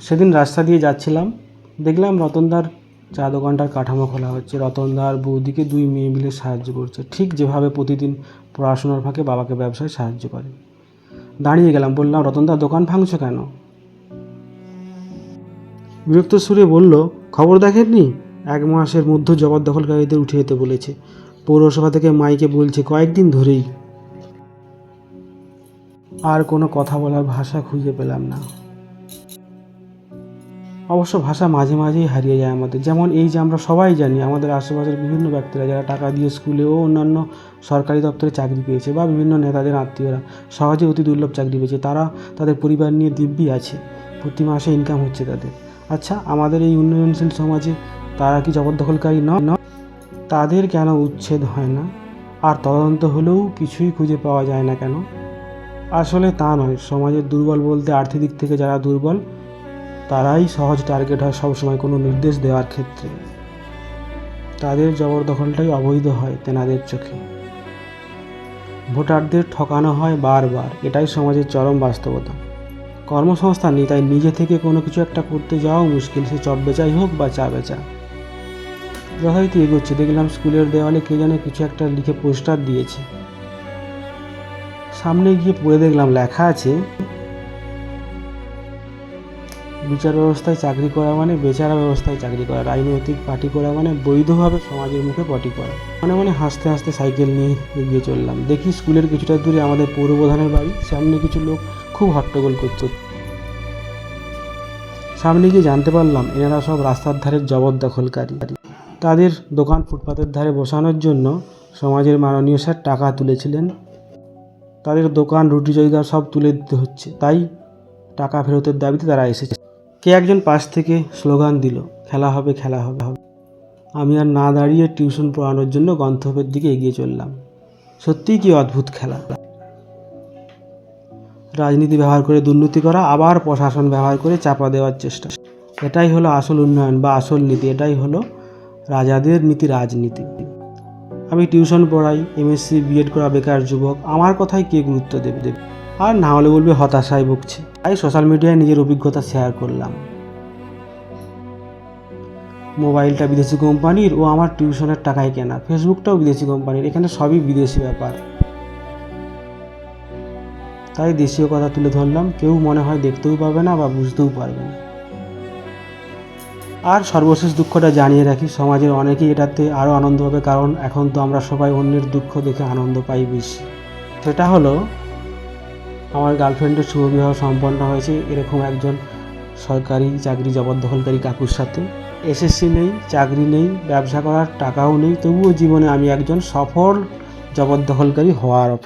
সেদিন রাস্তা দিয়ে যাচ্ছিলাম, দেখলাম রতনদার চা দোকানটার কাঠামো খোলা হচ্ছে। রতনদার বৌদিকে 2 মেয়ে মিলে সাহায্য করছে, ঠিক যেভাবে প্রতিদিন পড়াশোনার ফাঁকে বাবাকে ব্যবসায় সাহায্য করে। দাঁড়িয়ে গেলাম, বললাম, রতনদা দোকান ভাঙছো কেন? বিরক্ত সুরে বলল, খবর দেখেননি? 1 মাসের মধ্যে জবরদখলকারীদের উঠে যেতে বলেছে। পৌরসভা থেকে মাইকে বলছে কয়েকদিন ধরেই। আর কোনো কথা বলার ভাষা খুঁজে পেলাম না। অবশ্য ভাষা মাঝে মাঝেই হারিয়ে যায় আমাদের। যেমন এই যে আমরা সবাই জানি আমাদের আশেপাশের বিভিন্ন ব্যক্তিরা যারা টাকা দিয়ে স্কুলে ও অন্যান্য সরকারি দপ্তরে চাকরি পেয়েছে, বা বিভিন্ন নেতাদের আত্মীয়রা সহজে অতি দুর্লভ চাকরি পেয়েছে, তারা তাদের পরিবার নিয়ে দিব্যি আছে, প্রতি মাসে ইনকাম হচ্ছে তাদের। আচ্ছা, আমাদের এই উন্নয়নশীল সমাজে তারা কি জবরদখলকারী নয়? তাদের কেন উচ্ছেদ হয় না? আর তদন্ত হলেও কিছুই খুঁজে পাওয়া যায় না কেন? আসলে তা নয়, সমাজের দুর্বল বলতে আর্থিক দিক থেকে যারা দুর্বল তারাই সহজ টার্গেট হয় সবসময় কোনো নির্দেশ দেওয়ার ক্ষেত্রে। তাদের জবরদখলটাই অবৈধ হয় তেনাদের চোখে। ভোটারদের ঠকানো হয় বারবার, এটাই সমাজের চরম বাস্তবতা। কর্মসংস্থান নেই, তাই নিজে থেকে কোনো কিছু একটা করতে যাওয়াও মুশকিল, সে চপ বেচাই হোক বা চা বেচা। যথারীতি এগোচ্ছে, দেখলাম স্কুলের দেওয়ালে কে যেন কিছু একটা লিখে পোস্টার দিয়েছে। সামনে গিয়ে পড়ে দেখলাম লেখা আছে, বিচার ব্যবস্থায় চাকরি করা মানে বেচারা ব্যবস্থায় চাকরি করা, রাজনৈতিক পার্টি করা মানে বৈধভাবে সমাজের মুখে পটি করা। মানে হাসতে হাসতে সাইকেল নিয়ে এগিয়ে চললাম। দেখি স্কুলের কিছুটা দূরে আমাদের পৌরপ্রধানের বাড়ি। সামনে কিছু লোক খুব হট্টগোল করছে। সামনে গিয়ে জানতে পারলাম এনারা সব রাস্তার ধারের জবরদখলকারী। তাদের দোকান ফুটপাতের ধারে বসানোর জন্য সমাজের মাননীয় স্যার টাকা তুলেছিলেন। তাদের দোকান রুটি রোজগার সব তুলে দিতে হচ্ছে, তাই টাকা ফেরতের দাবিতে তারা এসেছে। কে একজন পাশ থেকে স্লোগান দিল, খেলা হবে, খেলা হবে। আমি আর না দাঁড়িয়ে টিউশন পড়ানোর জন্য গন্তব্যের দিকে এগিয়ে চললাম। সত্যিই কি অদ্ভুত খেলা! রাজনীতি ব্যবহার করে দুর্নীতি করা, আবার প্রশাসন ব্যবহার করে চাপা দেওয়ার চেষ্টা। এটাই হলো আসল উন্নয়ন বা আসল নীতি। এটাই হলো রাজাদের নীতি, রাজনীতি। আমি টিউশন পড়াই, এমএসসি বিএড করা বেকার যুবক, আমার কথায় কে গুরুত্ব দেবে? আর না হলে বলবে হতাশায় ভুগছে। তাই সোশ্যাল মিডিয়ায় নিজের অভিজ্ঞতা শেয়ার করলাম। মোবাইলটা বিদেশি কোম্পানির ও আমার টিউশনের টাকায় কেনা, ফেসবুকটাও বিদেশি কোম্পানির, এখানে সবই বিদেশি ব্যাপার। তাই দেশীয় কথা তুলে ধরলাম, কেউ মনে হয় দেখতেও পাবে না বা বুঝতেও পারবে না। আর সর্বশেষ দুঃখটা জানিয়ে রাখি, সমাজের অনেকেই এটাতে আরও আনন্দ পাবে, কারণ এখন তো আমরা সবাই অন্যের দুঃখ দেখে আনন্দ পাই বেশি। সেটা হলো আমার গার্লফ্রেন্ডের শুভবিবাহ সম্পন্ন হয়েছে এরকম একজন সরকারি চাকরি জবরদখলকারী কাকুর সাথে। এসএসসি নেই, চাকরি নেই, ব্যবসা করার টাকাও নেই, তবুও জীবনে আমি একজন সফল জবরদখলকারী হওয়ার অপেক্ষা।